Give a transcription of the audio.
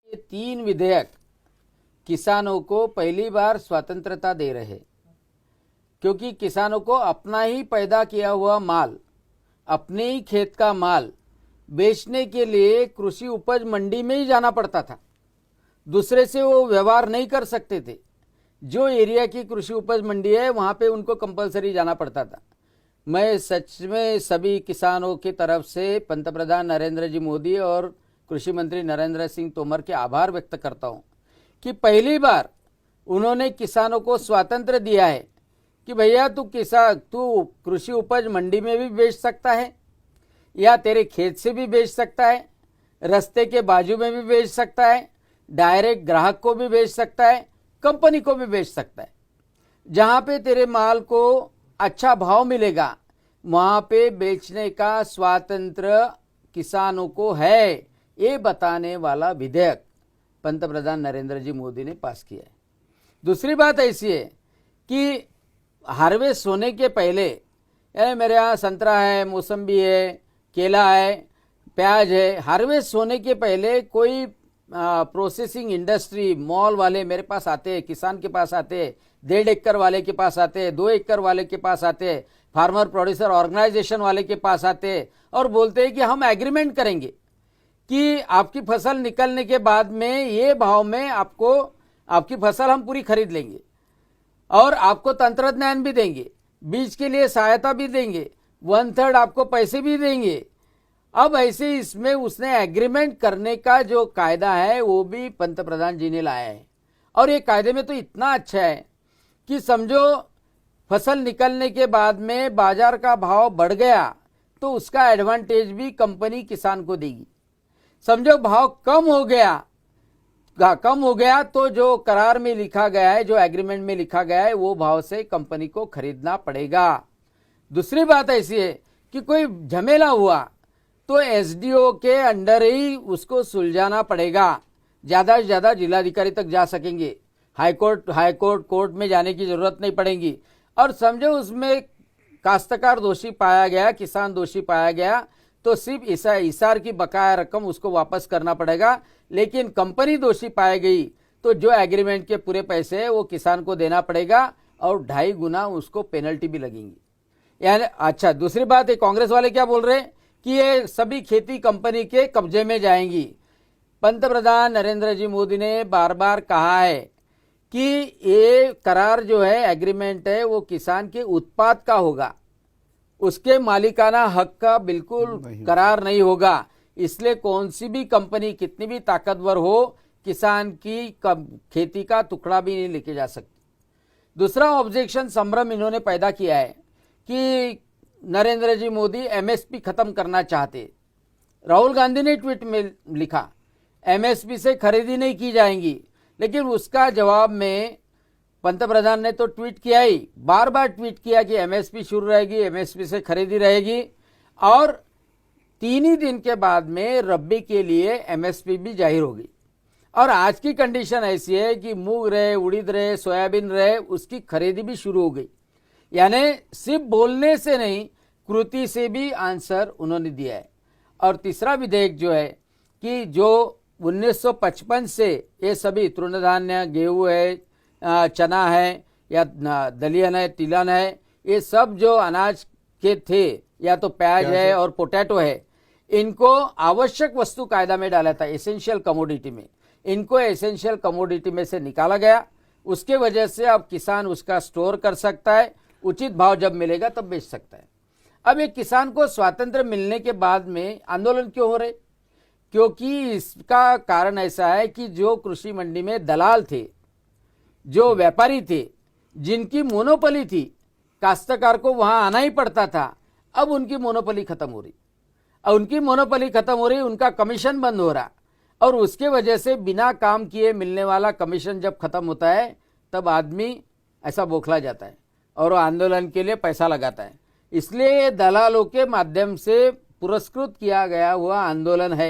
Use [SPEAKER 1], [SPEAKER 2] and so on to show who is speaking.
[SPEAKER 1] ये तीन विधेयक किसानों को पहली बार स्वतंत्रता दे रहे हैं, क्योंकि किसानों को अपना ही पैदा किया हुआ माल, अपने ही खेत का माल बेचने के लिए कृषि उपज मंडी में ही जाना पड़ता था। दूसरे से वो व्यवहार नहीं कर सकते थे। जो एरिया की कृषि उपज मंडी है वहाँ पे उनको कंपलसरी जाना पड़ता था। मैं सच में सभी किसानों की तरफ से पंतप्रधान नरेंद्र जी मोदी और कृषि मंत्री नरेंद्र सिंह तोमर के आभार व्यक्त करता हूँ कि पहली बार उन्होंने किसानों को स्वातंत्र्य दिया है कि भैया तू कृषि उपज मंडी में भी बेच सकता है या तेरे खेत से भी बेच सकता है, रास्ते के बाजू में भी बेच सकता है, डायरेक्ट ग्राहक को भी बेच सकता है, कंपनी को भी बेच सकता है। जहाँ पे तेरे माल को अच्छा भाव मिलेगा वहाँ पे बेचने का स्वातंत्र्य किसानों को है, ये बताने वाला विधेयक पंतप्रधान नरेंद्र जी मोदी ने पास किया है। दूसरी बात ऐसी है कि हार्वेस्ट होने के पहले मेरे यहाँ संतरा है, मौसम्बी है, केला है, प्याज है, हार्वेस्ट होने के पहले कोई प्रोसेसिंग इंडस्ट्री मॉल वाले मेरे पास आते हैं, किसान के पास आते हैं, 1.5 एकड़ वाले के पास आते हैं, 2 एकड़ वाले के पास आते हैं, फार्मर प्रोड्यूसर ऑर्गेनाइजेशन वाले के पास आते हैं और बोलते हैं कि हम एग्रीमेंट करेंगे कि आपकी फसल निकलने के बाद में ये भाव में आपको आपकी फसल हम पूरी खरीद लेंगे और आपको तंत्रज्ञान भी देंगे, बीज के लिए सहायता भी देंगे, 1/3 आपको पैसे भी देंगे। अब ऐसे इसमें उसने एग्रीमेंट करने का जो कायदा है वो भी पंतप्रधान जी ने लाया है और ये कायदे में तो इतना अच्छा है कि समझो फसल निकलने के बाद में बाजार का भाव बढ़ गया तो उसका एडवांटेज भी कंपनी किसान को देगी। समझो भाव कम हो गया तो जो करार में लिखा गया है, जो एग्रीमेंट में लिखा गया है वो भाव से कंपनी को खरीदना पड़ेगा। दूसरी बात ऐसी है कि कोई झमेला हुआ तो एसडीओ के अंडर ही उसको सुलझाना पड़ेगा। ज्यादा से ज्यादा जिलाधिकारी तक जा सकेंगे, हाईकोर्ट कोर्ट में जाने की जरूरत नहीं पड़ेगी। और समझो उसमें काश्तकार दोषी पाया गया, किसान दोषी पाया गया तो सिर्फ इसार की बकाया रकम उसको वापस करना पड़ेगा, लेकिन कंपनी दोषी पाई गई तो जो एग्रीमेंट के पूरे पैसे है वो किसान को देना पड़ेगा और 2.5 गुना उसको पेनल्टी भी लगेंगी। यानी अच्छा, दूसरी बात है, कांग्रेस वाले क्या बोल रहे हैं कि ये सभी खेती कंपनी के कब्जे में जाएंगी। पंतप्रधान नरेंद्र जी मोदी ने बार बार कहा है कि ये करार जो है, एग्रीमेंट है, वो किसान के उत्पाद का होगा, उसके मालिकाना हक का बिल्कुल करार नहीं होगा। इसलिए कौन सी भी कंपनी कितनी भी ताकतवर हो, किसान की खेती का टुकड़ा भी नहीं लेके जा सकती। दूसरा ऑब्जेक्शन संभ्रम इन्होंने पैदा किया है कि नरेंद्र जी मोदी एमएसपी खत्म करना चाहते। राहुल गांधी ने ट्वीट में लिखा एमएसपी से खरीदी नहीं की जाएंगी, लेकिन उसका जवाब में पंतप्रधान ने तो ट्वीट किया ही, बार बार ट्वीट किया कि एमएसपी शुरू रहेगी, एमएसपी से खरीदी रहेगी। और 3 ही दिन के बाद में रबी के लिए एमएसपी भी जाहिर होगी। और आज की कंडीशन ऐसी है कि मूंग रहे, उड़ीद रहे, सोयाबीन रहे, उसकी खरीदी भी शुरू हो गई। यानी सिर्फ बोलने से नहीं, कृति से भी आंसर उन्होंने दिया है। और तीसरा विधेयक जो है कि जो 1955 से ये सभी तृणधान्य, गेहूं है, चना है या दलिहन है, तिलहन है, ये सब जो अनाज के थे, या तो प्याज है और पोटैटो है, इनको आवश्यक वस्तु कायदा में डाला था, एसेंशियल कमोडिटी में। इनको एसेंशियल कमोडिटी में से निकाला गया, उसके वजह से अब किसान उसका स्टोर कर सकता है, उचित भाव जब मिलेगा तब बेच सकता है। अब एक किसान को स्वातंत्र्य मिलने के बाद में आंदोलन क्यों हो रहे? क्योंकि इसका कारण ऐसा है कि जो कृषि मंडी में दलाल थे, जो व्यापारी थे, जिनकी मोनोपोली थी, काश्तकार को वहां आना ही पड़ता था, अब उनकी मोनोपोली खत्म हो रही। उनका कमीशन बंद हो रहा और उसके वजह से बिना काम किए मिलने वाला कमीशन जब खत्म होता है तब आदमी ऐसा बौखला जाता है और वो आंदोलन के लिए पैसा लगाता है। इसलिए दलालों के माध्यम से पुरस्कृत किया गया हुआ आंदोलन है।